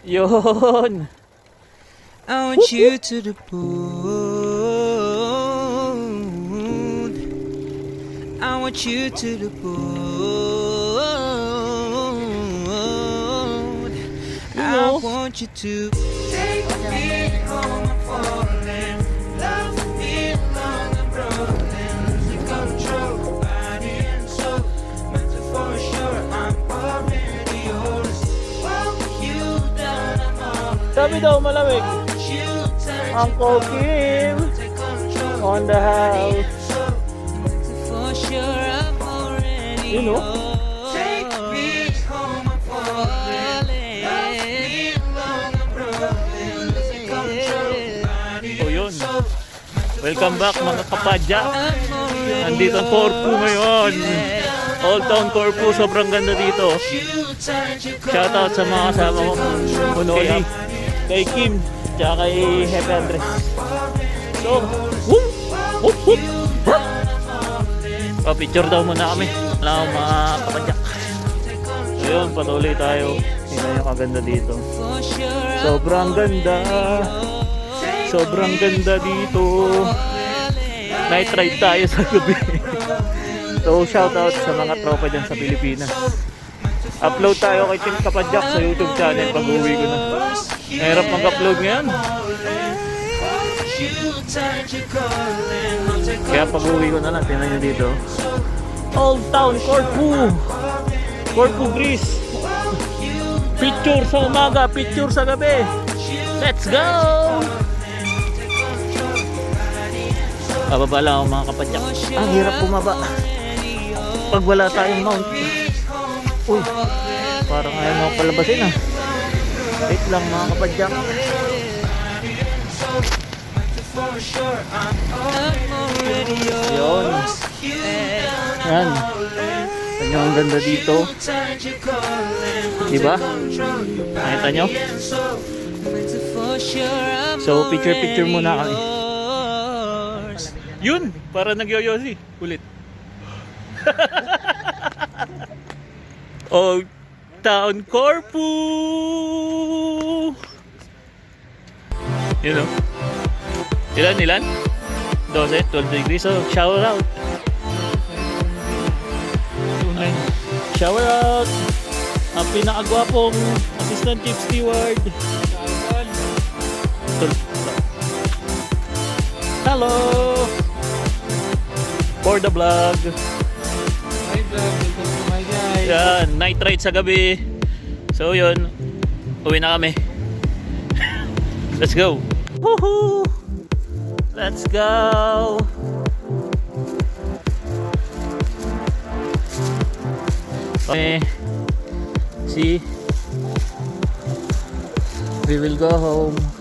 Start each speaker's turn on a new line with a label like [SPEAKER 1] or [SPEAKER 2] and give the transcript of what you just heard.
[SPEAKER 1] Yun.
[SPEAKER 2] I want you to the moon. I want you to the moon. I want you to take me home. I'm falling. Love me long and rolling. Losing control, body and soul. Mental for sure, I'm already yours. Walk you down, I'm all
[SPEAKER 1] Sabi daw malamig. Uncle Kim on the house.
[SPEAKER 2] for sure, I'm already
[SPEAKER 1] You know?
[SPEAKER 2] Take me home, I'm falling. Love me long and rolling. Losing control, body
[SPEAKER 1] So yun. Welcome back mga kapadya. Nandito ang Corfu ngayon. Old Town Corfu, sobrang ganda dito. Shoutout sa mga kasama ko. Kunoli, kay Kim, tsaka kay Hepe Andres. So, whoop, whoop, whoop, whoop. Picture daw muna kami. Wala akong mga kapadya. So yun, patuloy tayo. Tingnan nyo kaganda dito. Sobrang ganda. Sobrang ganda dito. Night ride tayo sa gabi. So shoutout sa mga tropa dyan sa Pilipinas. Upload tayo kay Team Kapadyak sa YouTube channel pag uwi ko na. Mahirap mag-upload ngayon. Kaya pag uwi ko na lang, tingnan nyo dito. Old Town Corfu. Corfu Greece. Picture sa umaga, picture sa gabi. Let's go! Bababa lang ako mga kapadyak. Ang hirap bumaba pag wala tayong mount. Uy, parang ayaw mo palabasin ah. Wait lang mga kapadyak. Yun. Yan. Yan yung ang ganda dito. Diba? Nakita nyo? So picture muna kami. Yun! Para nagyoyosi. Ulit. Old Town Corfu! You know? Ilan? 12 degrees. So, shower out. Ay, shower out. Ang pinakagwapong assistant chief steward. Hello! For the vlog.
[SPEAKER 3] Hi vlog, welcome to my guys.
[SPEAKER 1] Yan, night ride sa gabi. So yun, uwi na kami. Let's go. Woohoo! Let's go. Okay. See, we will go home.